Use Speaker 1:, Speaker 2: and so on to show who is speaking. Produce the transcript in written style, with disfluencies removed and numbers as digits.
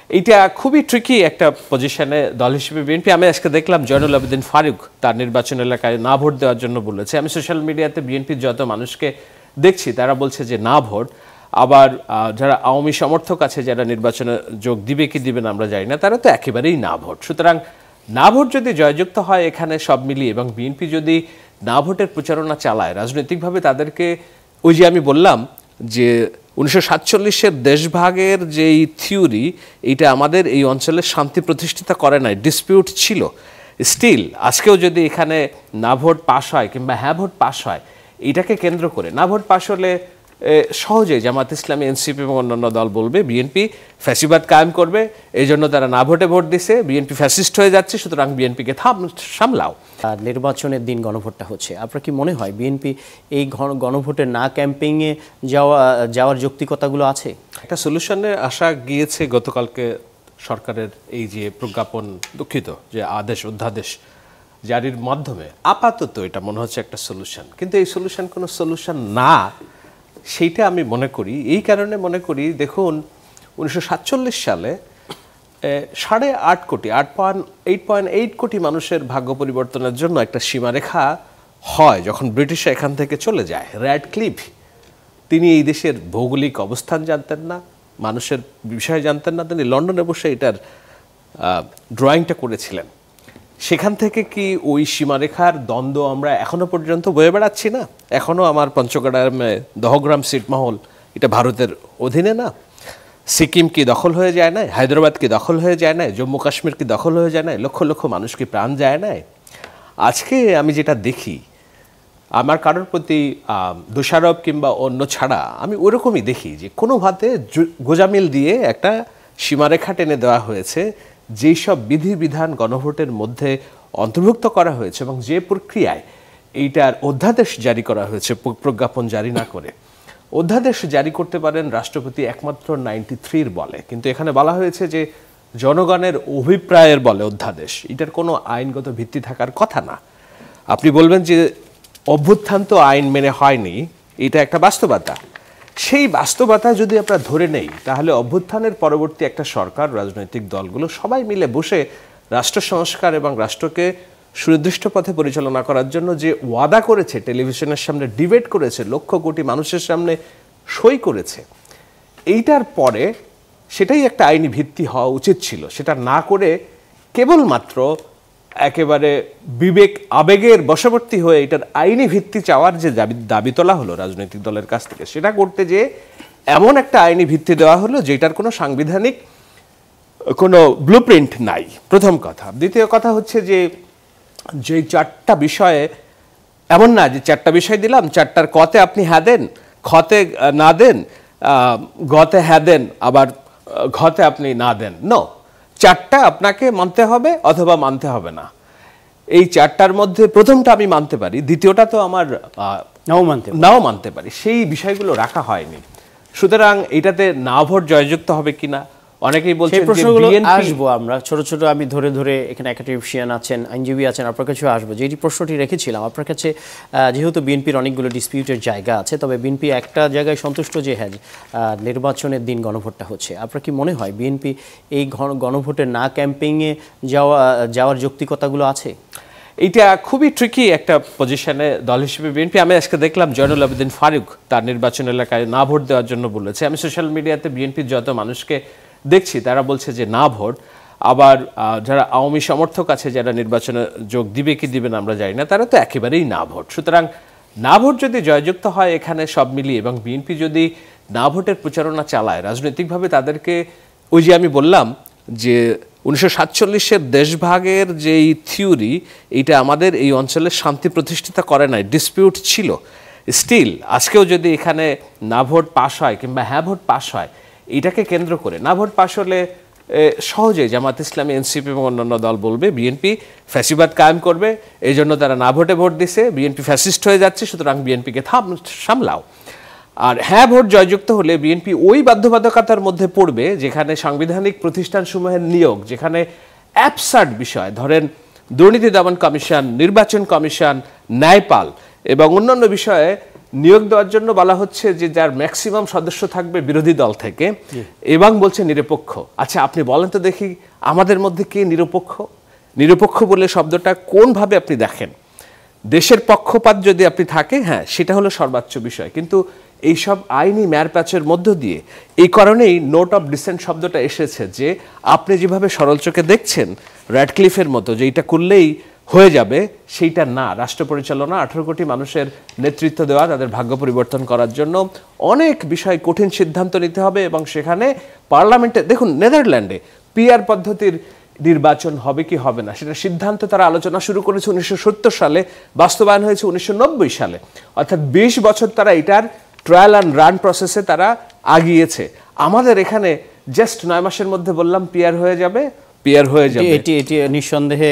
Speaker 1: এটা খুবই ট্রিকি একটা পজিশনে দল হিসেবে বিএনপি। আমি আজকে দেখলাম জয়নুল আবেদিন ফারুক তার নির্বাচন এলাকায় না ভোট দেওয়ার জন্য বলেছে। আমি সোশ্যাল মিডিয়াতে বিএনপির যত মানুষকে দেখছি তারা বলছে যে না ভোট। আবার যারা আওয়ামী সমর্থক আছে যারা নির্বাচনে যোগ দিবে কি দিবে না আমরা জানি না, তারা তো একেবারেই না ভোট। সুতরাং না ভোট যদি জয়যুক্ত হয় এখানে সব মিলিয়ে, এবং বিএনপি যদি না ভোটের প্রচারণা চালায় রাজনৈতিকভাবে, তাদেরকে ওই যে আমি বললাম যে 1947-এর দেশভাগের যেই থিওরি, এটা আমাদের এই অঞ্চলে শান্তি প্রতিষ্ঠিত করে নাই, ডিসপিউট ছিল। স্টিল আজকেও যদি এখানে না ভোট পাশ হয় কিংবা হ্যাঁ ভোট পাশ হয়, এটাকে কেন্দ্র করে না ভোট পাশ হলে সহজেই জামাত ইসলামী, এনসিপি এবং অন্যান্য দল বলবে বিএনপি ফ্যাসিবাদ কায়েম করবে, এই জন্য তারা না ভোটে ভোট দিছে, বিএনপি ফ্যাসিস্ট হয়ে যাচ্ছে, সুতরাং বিএনপিকে সামলাও।
Speaker 2: নির্বাচনের দিন গণভোটটা হচ্ছে, আপনার কি মনে হয় বিএনপি এই গণভোটে না ক্যাম্পেইনে যাওয়ার যৌক্তিকতাগুলো আছে?
Speaker 1: একটা সলিউশনে আসা গিয়েছে গতকালকে সরকারের এই যে প্রজ্ঞাপন, দুঃখিত যে আদেশ অধ্যাদেশ জারির মাধ্যমে আপাতত এটা মনে হচ্ছে একটা সলিউশন, কিন্তু এই সলিউশন কোনো সলিউশন না, সেইটা আমি মনে করি। এই কারণে মনে করি, দেখুন 1947 সালে 8.5 কোটি 8.8 কোটি মানুষের ভাগ্য পরিবর্তনের জন্য একটা সীমারেখা হয় যখন ব্রিটিশরা এখান থেকে চলে যায়। র্যাডক্লিফ তিনি এই দেশের ভৌগোলিক অবস্থান জানতেন না, মানুষের বিষয় জানতেন না, তিনি লন্ডনে বসে এটার ড্রয়িংটা করেছিলেন। সেখান থেকে কি ওই সীমারেখার দ্বন্দ্ব আমরা এখনো পর্যন্ত বয়ে বেড়াচ্ছি না? এখনো আমার পঞ্চগড়ে দহগ্রাম ছিটমহল এটা ভারতের অধীনে না? সিকিম কি দখল হয়ে যায় না? হায়দ্রাবাদ কি দখল হয়ে যায় না? জম্মু কাশ্মীর কি দখল হয়ে যায় না? লক্ষ লক্ষ মানুষ কি প্রাণ যায় না? আজকে আমি যেটা দেখি, আমার কারোর প্রতি দোষারোপ কিংবা অন্য ছাড়া আমি ওরকমই দেখি যে কোনোভাবে গোজামিল দিয়ে একটা সীমারেখা টেনে দেওয়া হয়েছে, যেই সব বিধিবিধান গণভোটের মধ্যে অন্তর্ভুক্ত করা হয়েছে এবং যে প্রক্রিয়ায় এইটার অধ্যাদেশ জারি করা হয়েছে, প্রজ্ঞাপন জারি না করে। অধ্যাদেশ জারি করতে পারেন রাষ্ট্রপতি একমাত্র 93 বলে, কিন্তু এখানে বলা হয়েছে যে জনগণের অভিপ্রায়ের বলে অধ্যাদেশ। এটার কোনো আইনগত ভিত্তি থাকার কথা না। আপনি বলবেন যে অভ্যুত্থান তো আইন মেনে হয়নি, এটা একটা বাস্তবতা। সেই বাস্তবতা যদি আমরা ধরে নেই, তাহলে অভ্যুত্থানের পরবর্তী একটা সরকার, রাজনৈতিক দলগুলো সবাই মিলে বসে রাষ্ট্র সংস্কার এবং রাষ্ট্রকে সুনির্দিষ্ট পথে পরিচালনা করার জন্য যে ওয়াদা করেছে, টেলিভিশনের সামনে ডিবেট করেছে, লক্ষ কোটি মানুষের সামনে সই করেছে, এইটার পরে সেটাই একটা আইনি ভিত্তি হওয়া উচিত ছিল। সেটা না করে কেবলমাত্র একেবারে বিবেক আবেগের বশবর্তী হয়ে এটার আইনি ভিত্তি চাওয়ার যে দাবি তোলা হলো রাজনৈতিক দলের কাছ থেকে, সেটা করতে যে এমন একটা আইনি ভিত্তি দেওয়া হলো যেটার কোনো সাংবিধানিক কোনো ব্লুপ্রিন্ট নাই, প্রথম কথা। দ্বিতীয় কথা হচ্ছে যে যে 4টা বিষয়ে এমন না যে 4টা বিষয় দিলাম, 4টার কতে আপনি হ্যাঁ দেন, খতে না দেন, গতে হ্যাঁ দেন, আবার ঘতে আপনি না দেন। নো, 4টা আপনাকে মানতে হবে অথবা মানতে হবে না। এই 4টার মধ্যে প্রথমটা আমি মানতে পারি, দ্বিতীয়টা তো আমার নাও মানতে পারি। সেই বিষয়গুলো রাখা হয়নি। সুতরাং এটাতে না ভোট জয়যুক্ত হবে কিনা অনেকেই বলছেন,
Speaker 2: প্রশ্নগুলো আসবো আমরা ছোট ছোট, আমি ধরে ধরে এখানে একাডেমিশিয়ান আছেন, আইনজীবী আছেন, আপনার কাছেও আসবো। যেটি প্রশ্নটি রেখেছিলাম আপনার কাছে, যেহেতু বিএনপির অনেকগুলো ডিসপিউটের জায়গা আছে, তবে বিএনপি একটা জায়গায় সন্তুষ্ট যে হ্যাঁ নির্বাচনের দিন গণভোটটা হচ্ছে, আপনার কি মনে হয় বিএনপি এই গণভোটে না ক্যাম্পেইনে যাওয়ার যৌক্তিকতাগুলো আছে?
Speaker 1: এইটা খুবই ট্রিকি একটা পজিশনে দল হিসেবে বিএনপি। আমি আজকে দেখলাম জয়নুল আবেদিন ফারুক তার নির্বাচন এলাকায় না ভোট দেওয়ার জন্য বলেছে। আমি সোশ্যাল মিডিয়াতে বিএনপির যত মানুষকে দেখছি তারা বলছে যে না ভোট। আবার যারা আওয়ামী সমর্থক আছে যারা নির্বাচনে যোগ দিবে কি দিবে না আমরা জানি না, তারা তো একেবারেই না ভোট। সুতরাং না ভোট যদি জয়যুক্ত হয় এখানে সব মিলিয়ে, এবং বিএনপি যদি না ভোটের প্রচারণা চালায় রাজনৈতিকভাবে, তাদেরকে ওই যে আমি বললাম যে 1947-এর দেশভাগের যেই থিওরি, এটা আমাদের এই অঞ্চলে শান্তি প্রতিষ্ঠিত করে নাই, ডিসপিউট ছিল। স্টিল আজকেও যদি এখানে না ভোট পাশ হয় কিংবা হ্যাঁ ভোট পাশ হয়, এটাকে কেন্দ্র করে না ভোট পাশ হলে সহজেই জামাত ইসলামী, এনসিপি এবং অন্যান্য দল বলবে বিএনপি ফ্যাসিবাদ কায়েম করবে, এই জন্য তারা না ভোটে ভোট দিছে, বিএনপি ফ্যাসিস্ট হয়ে যাচ্ছে, সুতরাং বিএনপিকে সামলাও। আর হ্যাঁ ভোট জয়যুক্ত হলে বিএনপি ওই বাধ্যবাধকতার মধ্যে পড়বে যেখানে সাংবিধানিক প্রতিষ্ঠানসমূহের নিয়োগ, যেখানে অ্যাবসার্ড বিষয়, ধরেন দুর্নীতি দমন কমিশন, নির্বাচন কমিশন, ন্যায়পাল এবং অন্যান্য বিষয়ে নিয়োগ দেওয়ার জন্য বলা হচ্ছে যে যার ম্যাক্সিমাম সদস্য থাকবে বিরোধী দল থেকে, এবং বলছে নিরপেক্ষ। আচ্ছা আপনি বলেন তো দেখি, আমাদের মধ্যে কে নিরপেক্ষ? নিরপেক্ষ বলে শব্দটা কোনভাবে আপনি দেখেন? দেশের পক্ষপাত যদি আপনি থাকে, হ্যাঁ সেটা হলো সর্বোচ্চ বিষয়, কিন্তু এইসব আইনি ম্যারপ্যাচের মধ্য দিয়ে এই কারণেই নোট অফ ডিসেন্ট শব্দটা এসেছে, যে আপনি যেভাবে সরল চোখে দেখছেন র্যাডক্লিফের মতো যে এটা করলেই হয়ে যাবে, সেইটা না। রাষ্ট্র পরিচালনা 18 কোটি মানুষের নেতৃত্ব দেওয়া, তাদের ভাগ্য পরিবর্তন করার জন্য অনেক বিষয় কঠিন সিদ্ধান্ত নিতে হবে, এবং সেখানে পার্লামেন্টে দেখুন নেদারল্যান্ডে পিআর পদ্ধতির নির্বাচন হবে কি হবে না সেটা সিদ্ধান্ত তারা আলোচনা শুরু করেছে 1970 সালে, বাস্তবায়ন হয়েছে 1990 সালে, অর্থাৎ 20 বছর তারা এটার ট্রায়াল অ্যান্ড রান প্রসেসে তারা আগিয়েছে। আমাদের এখানে জাস্ট 9 মাসের মধ্যে বললাম পিআর হয়ে যাবে, পিআর হয়ে যাবে।
Speaker 2: এটি নিঃসন্দেহে